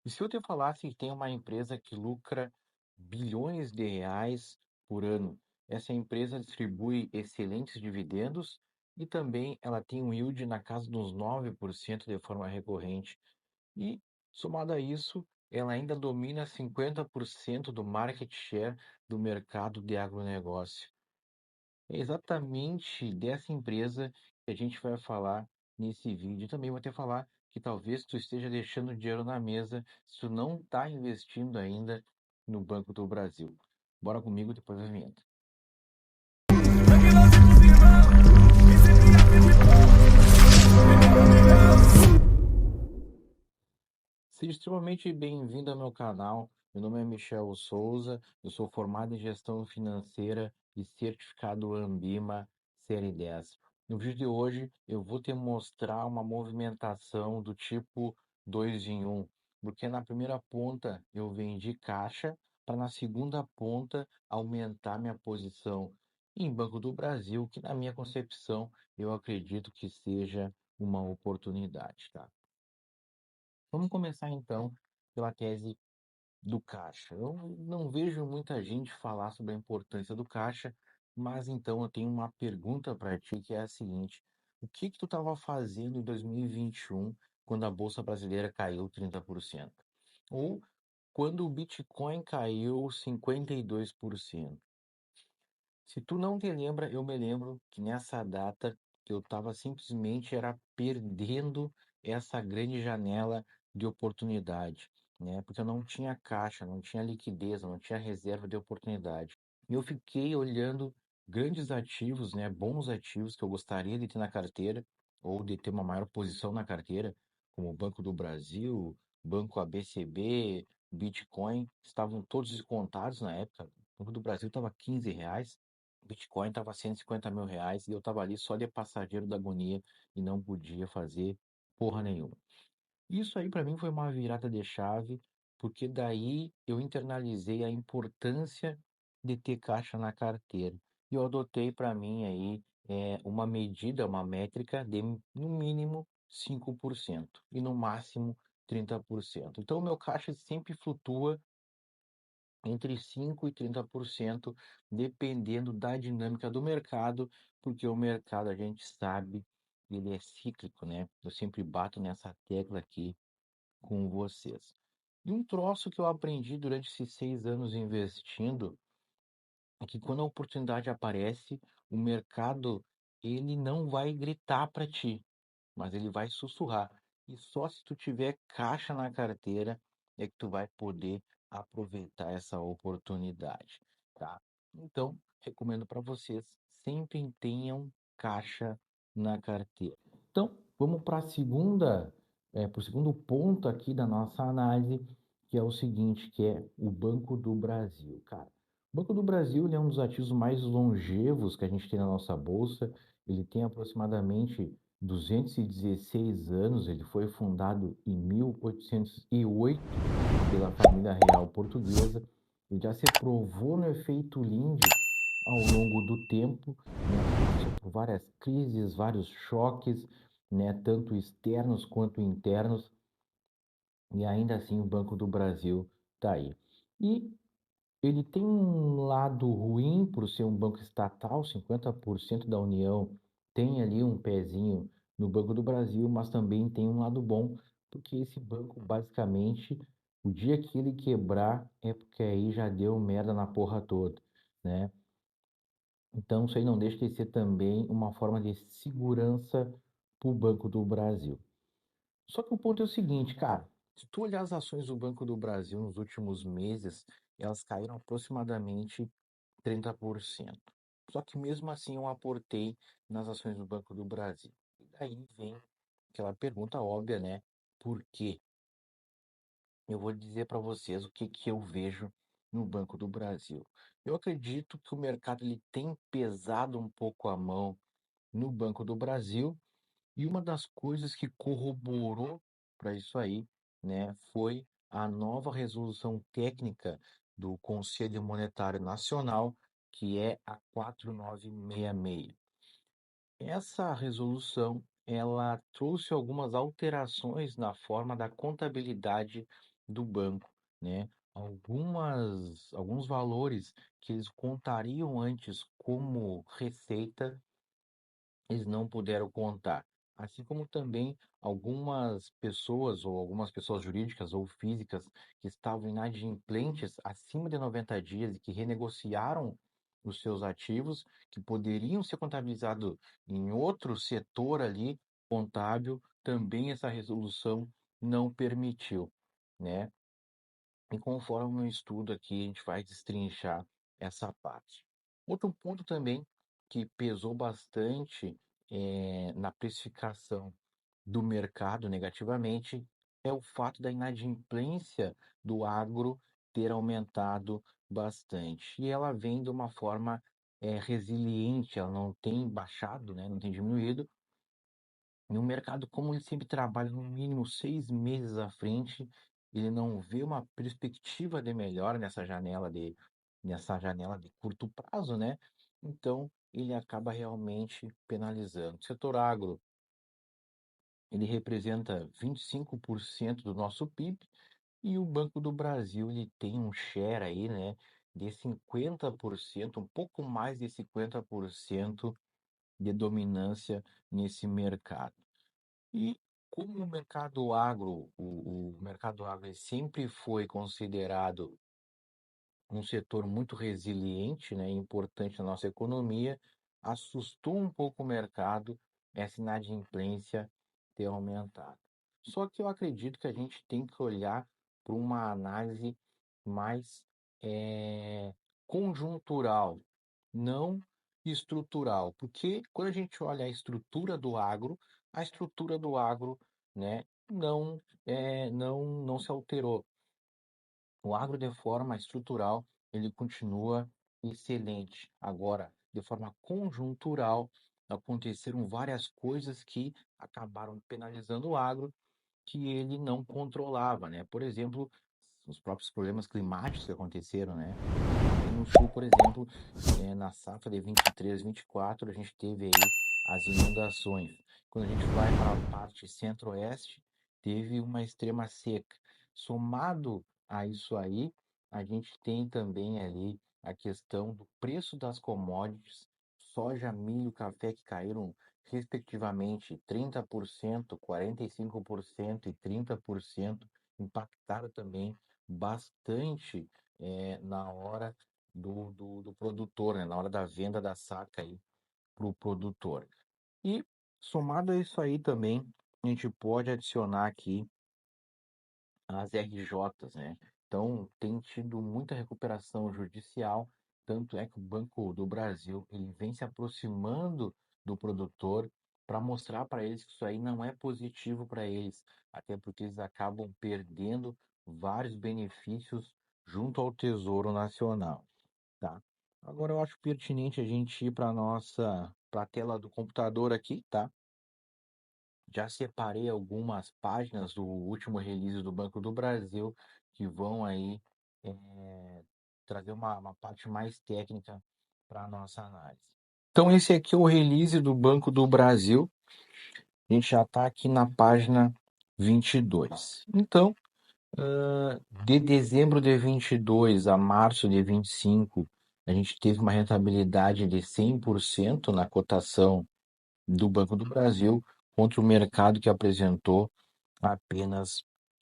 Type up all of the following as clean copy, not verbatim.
E se eu te falasse que tem uma empresa que lucra bilhões de reais por ano, essa empresa distribui excelentes dividendos e também ela tem um yield na casa dos 9% de forma recorrente. E, somado a isso, ela ainda domina 50% do market share do mercado de agronegócio. É exatamente dessa empresa que a gente vai falar nesse vídeo. Também vou te falar que talvez tu esteja deixando dinheiro na mesa se tu não está investindo ainda no Banco do Brasil. Bora comigo depois da vinheta. Seja extremamente bem-vindo ao meu canal. Meu nome é Michel Souza, eu sou formado em gestão financeira e certificado Ambima Série 10. No vídeo de hoje, eu vou te mostrar uma movimentação do tipo 2 em 1, porque na primeira ponta eu vendi caixa para na segunda ponta aumentar minha posição em Banco do Brasil, que na minha concepção eu acredito que seja uma oportunidade, tá? Vamos começar então pela tese do caixa. Eu não vejo muita gente falar sobre a importância do caixa, mas então eu tenho uma pergunta para ti que é a seguinte: o que que tu estava fazendo em 2021 quando a bolsa brasileira caiu 30%? Ou quando o Bitcoin caiu 52%? Se tu não te lembra, eu me lembro que nessa data eu estava simplesmente era perdendo essa grande janela de oportunidade, né? Porque eu não tinha caixa, não tinha liquidez, não tinha reserva de oportunidade. E eu fiquei olhando grandes ativos, né? Bons ativos que eu gostaria de ter na carteira ou de ter uma maior posição na carteira, como o Banco do Brasil, Banco ABCB, Bitcoin, estavam todos descontados na época. O Banco do Brasil estava R$ 15. Bitcoin estava R$ 150 mil e eu estava ali só de passageiro da agonia e não podia fazer porra nenhuma. Isso aí para mim foi uma virada de chave, porque daí eu internalizei a importância de ter caixa na carteira. E eu adotei para mim aí uma medida, uma métrica de no mínimo 5% e no máximo 30%. Então o meu caixa sempre flutua entre 5 e 30%, dependendo da dinâmica do mercado, porque o mercado a gente sabe, ele é cíclico, né? Eu sempre bato nessa tecla aqui com vocês. E um troço que eu aprendi durante esses 6 anos investindo é que quando a oportunidade aparece, o mercado ele não vai gritar para ti, mas ele vai sussurrar. E só se tu tiver caixa na carteira é que tu vai poder aproveitar essa oportunidade, tá? Então, recomendo para vocês, sempre tenham caixa na carteira. Então, vamos para a segunda, para o segundo ponto aqui da nossa análise, que é o seguinte, que é o Banco do Brasil, cara. O Banco do Brasil, ele é um dos ativos mais longevos que a gente tem na nossa bolsa. Ele tem aproximadamente 216 anos, ele foi fundado em 1808 pela família real portuguesa. Ele já se provou no efeito Linde ao longo do tempo, né? Passou por várias crises, vários choques, né? Tanto externos quanto internos, e ainda assim o Banco do Brasil está aí. E ele tem um lado ruim por ser um banco estatal, 50% da União tem ali um pezinho no Banco do Brasil, mas também tem um lado bom, porque esse banco, basicamente, o dia que ele quebrar, é porque aí já deu merda na porra toda, né? Então, isso aí não deixa de ser também uma forma de segurança para o Banco do Brasil. Só que o ponto é o seguinte, cara, se tu olhar as ações do Banco do Brasil nos últimos meses, elas caíram aproximadamente 30%. Só que mesmo assim eu aportei nas ações do Banco do Brasil. E daí vem aquela pergunta óbvia, né? Por quê? Eu vou dizer para vocês o que que eu vejo no Banco do Brasil. Eu acredito que o mercado ele tem pesado um pouco a mão no Banco do Brasil e uma das coisas que corroborou para isso aí, né, foi a nova resolução técnica do Conselho Monetário Nacional, que é a 4966. Essa resolução, ela trouxe algumas alterações na forma da contabilidade do banco, né? Alguns valores que eles contariam antes como receita, eles não puderam contar. Assim como também algumas pessoas jurídicas ou físicas que estavam inadimplentes acima de 90 dias e que renegociaram os seus ativos, que poderiam ser contabilizados em outro setor ali contábil, também essa resolução não permitiu, né? E conforme o estudo aqui, a gente vai destrinchar essa parte. Outro ponto também que pesou bastante na precificação do mercado negativamente é o fato da inadimplência do agro ter aumentado bastante. E ela vem de uma forma resiliente, ela não tem baixado, né, não tem diminuído, e o mercado, como ele sempre trabalha no mínimo 6 meses à frente, ele não vê uma perspectiva de melhora nessa janela de curto prazo, né? Então, ele acaba realmente penalizando. O setor agro, ele representa 25% do nosso PIB e o Banco do Brasil, ele tem um share aí, né, de 50%, um pouco mais de 50% de dominância nesse mercado. E como o mercado agro ele sempre foi considerado um setor muito resiliente, né, importante na nossa economia, assustou um pouco o mercado essa inadimplência ter aumentado. Só que eu acredito que a gente tem que olhar para uma análise mais conjuntural, não estrutural, porque quando a gente olha a estrutura do agro, né, não se alterou. O agro, de forma estrutural, ele continua excelente. Agora, de forma conjuntural, aconteceram várias coisas que acabaram penalizando o agro, que ele não controlava, né? Por exemplo, os próprios problemas climáticos que aconteceram, né? Aqui no sul, por exemplo, na safra de 23, 24, a gente teve aí as inundações. Quando a gente vai para a parte centro-oeste, teve uma extrema seca. Somado a isso aí, a gente tem também ali a questão do preço das commodities, soja, milho, café, que caíram respectivamente 30%, 45% e 30%, impactaram também bastante na hora do produtor, né? Na hora da venda da saca aí para o produtor. E somado a isso aí também, a gente pode adicionar aqui as RJs, né? Então, tem tido muita recuperação judicial, tanto é que o Banco do Brasil ele vem se aproximando do produtor para mostrar para eles que isso aí não é positivo para eles, até porque eles acabam perdendo vários benefícios junto ao Tesouro Nacional, tá? Agora eu acho pertinente a gente ir para a tela do computador aqui, tá? Já separei algumas páginas do último release do Banco do Brasil que vão aí trazer uma parte mais técnica para a nossa análise. Então, esse aqui é o release do Banco do Brasil. A gente já está aqui na página 22. Então, de dezembro de 22 a março de 25, a gente teve uma rentabilidade de 100% na cotação do Banco do Brasil, contra o mercado que apresentou apenas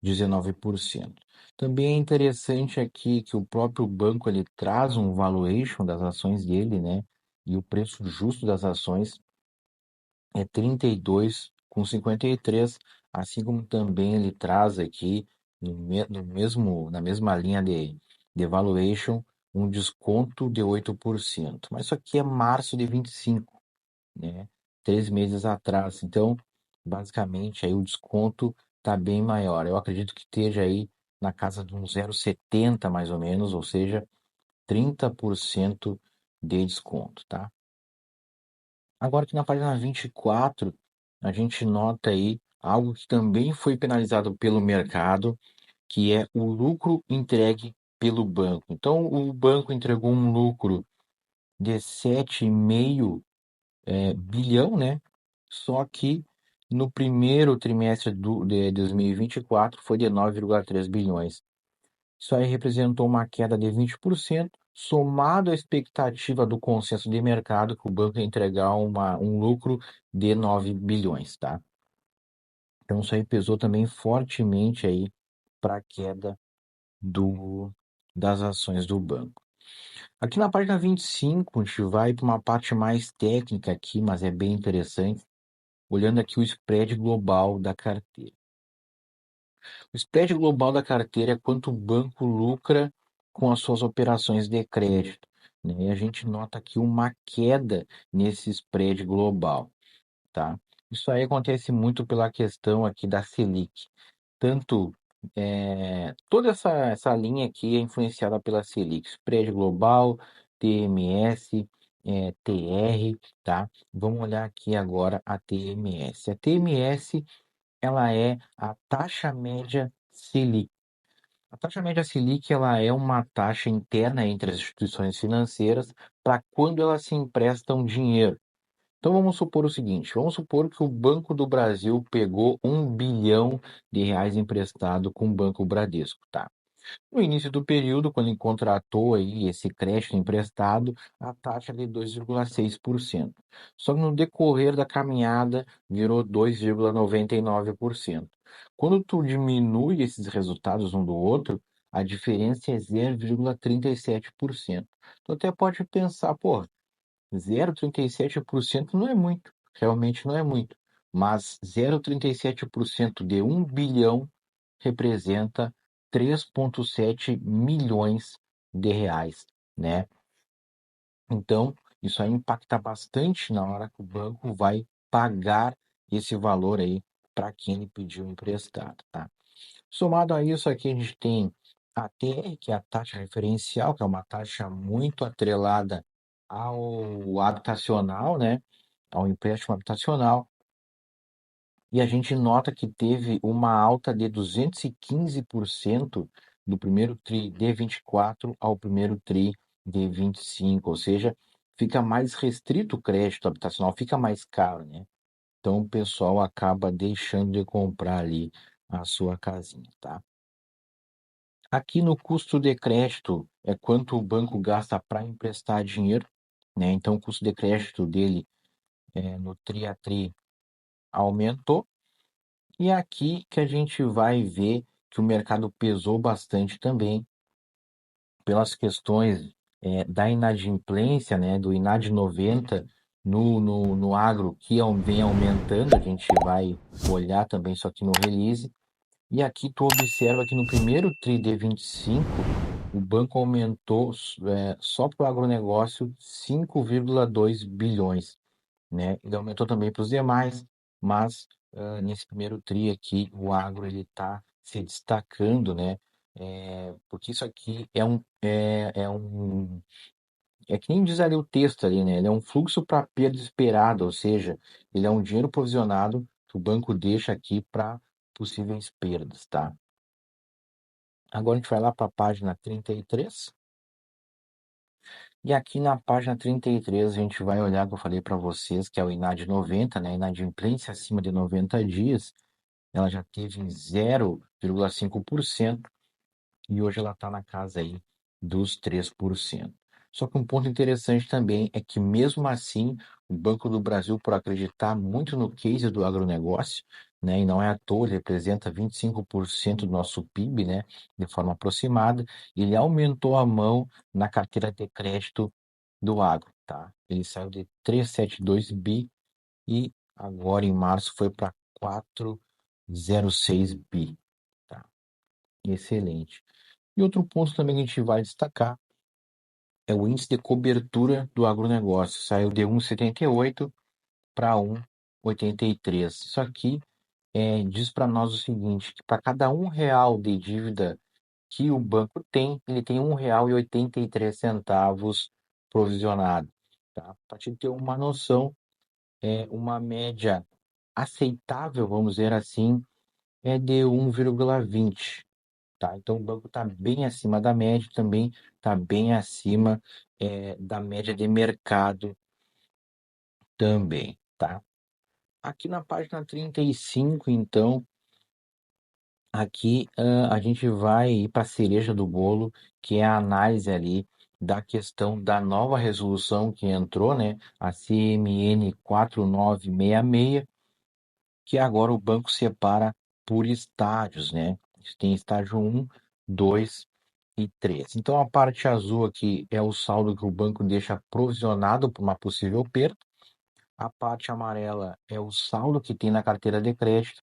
19%. Também é interessante aqui que o próprio banco ele traz um valuation das ações dele, né? E o preço justo das ações é 32,53, assim como também ele traz aqui na mesma linha de valuation um desconto de 8%. Mas isso aqui é março de 25, né? 3 meses atrás. Então, basicamente, aí o desconto está bem maior. Eu acredito que esteja aí na casa de um 0,70 mais ou menos, ou seja, 30% de desconto, tá? Agora aqui na página 24, a gente nota aí algo que também foi penalizado pelo mercado, que é o lucro entregue pelo banco. Então, o banco entregou um lucro de 7,5 bilhão, né? Só que no primeiro trimestre de 2024 foi de 9,3 bilhões. Isso aí representou uma queda de 20%, somado à expectativa do consenso de mercado que o banco ia entregar um lucro de 9 bilhões, tá? Então isso aí pesou também fortemente aí para a queda do, das ações do banco. Aqui na página 25, a gente vai para uma parte mais técnica aqui, mas é bem interessante, olhando aqui o spread global da carteira. O spread global da carteira é quanto o banco lucra com as suas operações de crédito, né? E a gente nota aqui uma queda nesse spread global, tá? Isso aí acontece muito pela questão aqui da Selic. Tanto toda essa linha aqui é influenciada pela Selic, spread global, TMS, TR, tá? Vamos olhar aqui agora a TMS. A TMS ela é a taxa média Selic. A taxa média Selic ela é uma taxa interna entre as instituições financeiras para quando elas se emprestam dinheiro. Então vamos supor o seguinte, vamos supor que o Banco do Brasil pegou 1 bilhão de reais emprestado com o Banco Bradesco, tá? No início do período, quando ele contratou aí esse crédito emprestado, a taxa de 2,6%. Só que no decorrer da caminhada virou 2,99%. Quando tu diminui esses resultados um do outro, a diferença é 0,37%. Tu até pode pensar, pô, 0,37% não é muito, realmente não é muito, mas 0,37% de 1 bilhão representa 3,7 milhões de reais, né? Então, isso aí impacta bastante na hora que o banco vai pagar esse valor aí para quem ele pediu emprestado, tá? Somado a isso aqui a gente tem a TR, que é a taxa referencial, que é uma taxa muito atrelada ao habitacional, né? Ao empréstimo habitacional. E a gente nota que teve uma alta de 215% do primeiro TRI de 24 ao primeiro TRI de 25, ou seja, fica mais restrito o crédito habitacional, fica mais caro, né? Então o pessoal acaba deixando de comprar ali a sua casinha, tá? Aqui no custo de crédito é quanto o banco gasta para emprestar dinheiro, né? Então o custo de crédito dele no TRI a TRI aumentou. E é aqui que a gente vai ver que o mercado pesou bastante também pelas questões da inadimplência, né, do INAD 90 no agro, que vem aumentando, a gente vai olhar também isso aqui no release. E aqui tu observa que no primeiro TRI de 25, o banco aumentou só para o agronegócio 5,2 bilhões, né? Ele aumentou também para os demais, mas nesse primeiro TRI aqui, o agro ele está se destacando, né? Porque isso aqui é que nem diz ali o texto ali, né? Ele é um fluxo para perda esperada, ou seja, ele é um dinheiro provisionado que o banco deixa aqui para possíveis perdas, tá? Agora a gente vai lá para a página 33. E aqui na página 33 a gente vai olhar que eu falei para vocês, que é o INAD 90, né? Inadimplência acima de 90 dias, ela já teve em 0,5% e hoje ela está na casa aí dos 3%. Só que um ponto interessante também é que, mesmo assim, o Banco do Brasil, por acreditar muito no case do agronegócio, né, e não é à toa, ele representa 25% do nosso PIB, né, de forma aproximada, ele aumentou a mão na carteira de crédito do agro, tá? Ele saiu de 372 bi e agora em março foi para 406 bi, tá? Excelente. E outro ponto também que a gente vai destacar é o índice de cobertura do agronegócio. Saiu de 1,78 para 1,83. Isso aqui diz para nós o seguinte, que para cada R$ 1 de dívida que o banco tem, ele tem R$ 1,83 provisionado. Tá? Para te ter uma noção, uma média aceitável, vamos dizer assim, é de 1,20. Tá? Então o banco está bem acima da média, também está bem acima da média de mercado também, tá? Aqui na página 35, então, aqui a gente vai ir para a cereja do bolo, que é a análise ali da questão da nova resolução que entrou, né? A CMN 4966, que agora o banco separa por estágios, né? Tem estágio um, 2 e 3. Então, a parte azul aqui é o saldo que o banco deixa provisionado para uma possível perda. A parte amarela é o saldo que tem na carteira de crédito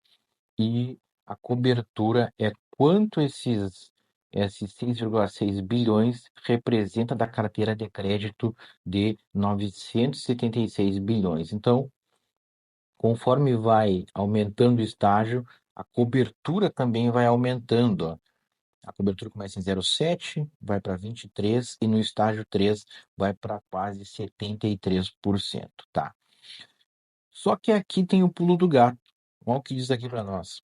e a cobertura é quanto esses 6,6 bilhões representa da carteira de crédito de 976 bilhões. Então, conforme vai aumentando o estágio, a cobertura também vai aumentando. Ó. A cobertura começa em 0,7, vai para 23 e no estágio 3 vai para quase 73%, tá? Só que aqui tem o pulo do gato. Olha o que diz aqui para nós.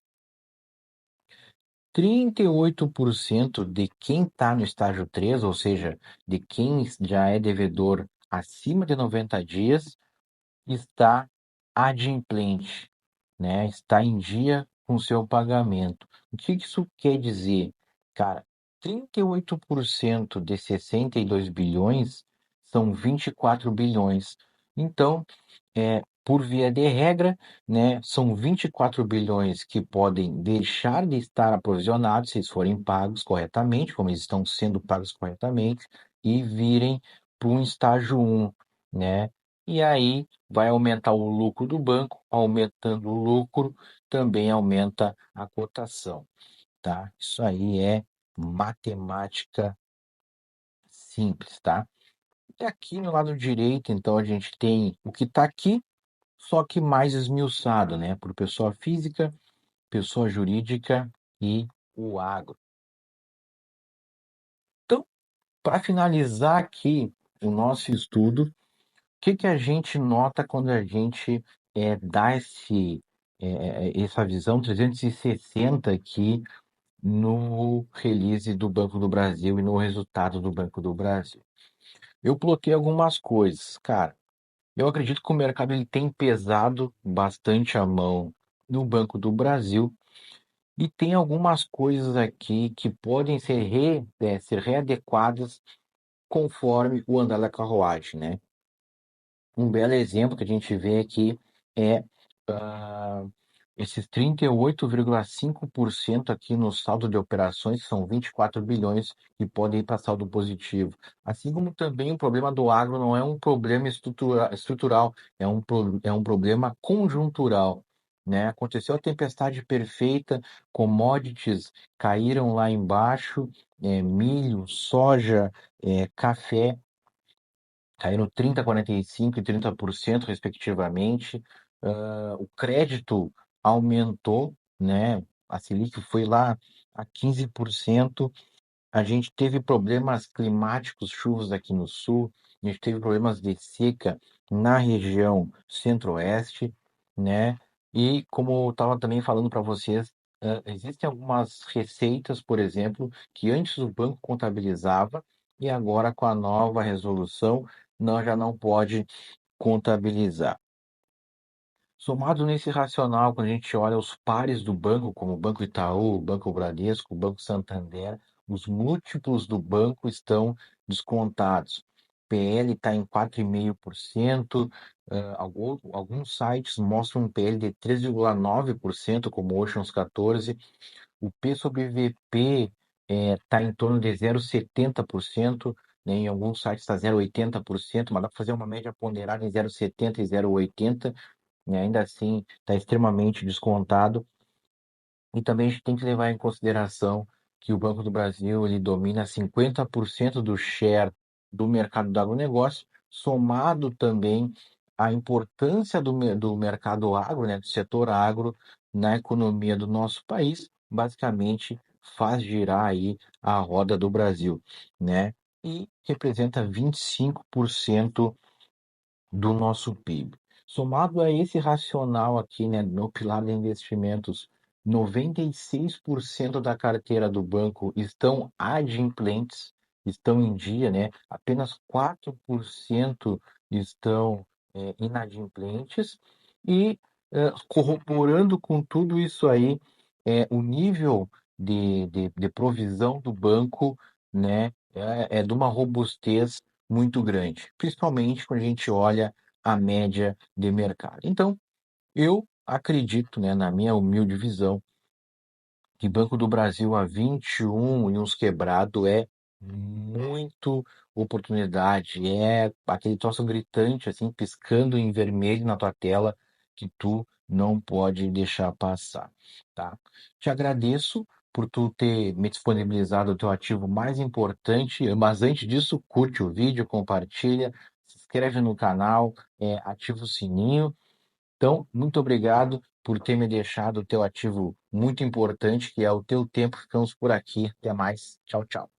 38% de quem está no estágio 3, ou seja, de quem já é devedor acima de 90 dias, está adimplente, né? Está em dia com seu pagamento. O que isso quer dizer? Cara, 38% de 62 bilhões são 24 bilhões. Então, por via de regra, né, são 24 bilhões que podem deixar de estar aprovisionados se eles forem pagos corretamente, como eles estão sendo pagos corretamente, e virem para um estágio um, né? E aí vai aumentar o lucro do banco, aumentando o lucro, também aumenta a cotação, tá? Isso aí é matemática simples, tá? E aqui no lado direito, então, a gente tem o que está aqui, só que mais esmiuçado, né? Por pessoa física, pessoa jurídica e o agro. Então, para finalizar aqui o nosso estudo, o que a gente nota quando a gente dá essa visão 360 aqui no release do Banco do Brasil e no resultado do Banco do Brasil? Eu coloquei algumas coisas. Cara, eu acredito que o mercado ele tem pesado bastante a mão no Banco do Brasil e tem algumas coisas aqui que podem ser readequadas conforme o andar da carruagem, né? Um belo exemplo que a gente vê aqui é ah, esses 38,5% aqui no saldo de operações, que são 24 bilhões, que podem ir para saldo positivo. Assim como também o problema do agro não é um problema estrutural, é um problema conjuntural. Né? Aconteceu a tempestade perfeita, commodities caíram lá embaixo, milho, soja, café, caíram 30, 45 e 30%, respectivamente. O crédito aumentou, né? A Selic foi lá a 15%. A gente teve problemas climáticos, chuvas aqui no sul, a gente teve problemas de seca na região centro-oeste, né? E como eu estava também falando para vocês, existem algumas receitas, por exemplo, que antes o banco contabilizava e agora com a nova resolução já não pode contabilizar. Somado nesse racional, quando a gente olha os pares do banco, como o Banco Itaú, o Banco Bradesco, o Banco Santander, os múltiplos do banco estão descontados. PL está em 4,5%, alguns sites mostram um PL de 3,9%, como o Oceans 14. O P sobre VP está em torno de 0,70%, né? Em alguns sites está 0,80%, mas dá para fazer uma média ponderada em 0,70 e 0,80, né? Ainda assim está extremamente descontado. E também a gente tem que levar em consideração que o Banco do Brasil ele domina 50% do share do mercado do agronegócio, somado também à importância do mercado agro, né, do setor agro na economia do nosso país, basicamente faz girar aí a roda do Brasil, né? E representa 25% do nosso PIB. Somado a esse racional aqui, né, no pilar de investimentos, 96% da carteira do banco estão adimplentes, estão em dia, né? Apenas 4% estão inadimplentes e Corroborando com tudo isso aí, o nível de provisão do banco, né, é de uma robustez muito grande, principalmente quando a gente olha a média de mercado. Então, eu acredito, né, na minha humilde visão, que Banco do Brasil a 21 e uns quebrado é muito oportunidade, é aquele troço gritante, assim, piscando em vermelho na tua tela, que tu não pode deixar passar, tá? Te agradeço por tu ter me disponibilizado o teu ativo mais importante, mas antes disso, curte o vídeo, compartilha, se inscreve no canal, ativa o sininho. Então, muito obrigado por ter me deixado o teu ativo muito importante, que é o teu tempo. Ficamos por aqui. Até mais. Tchau, tchau.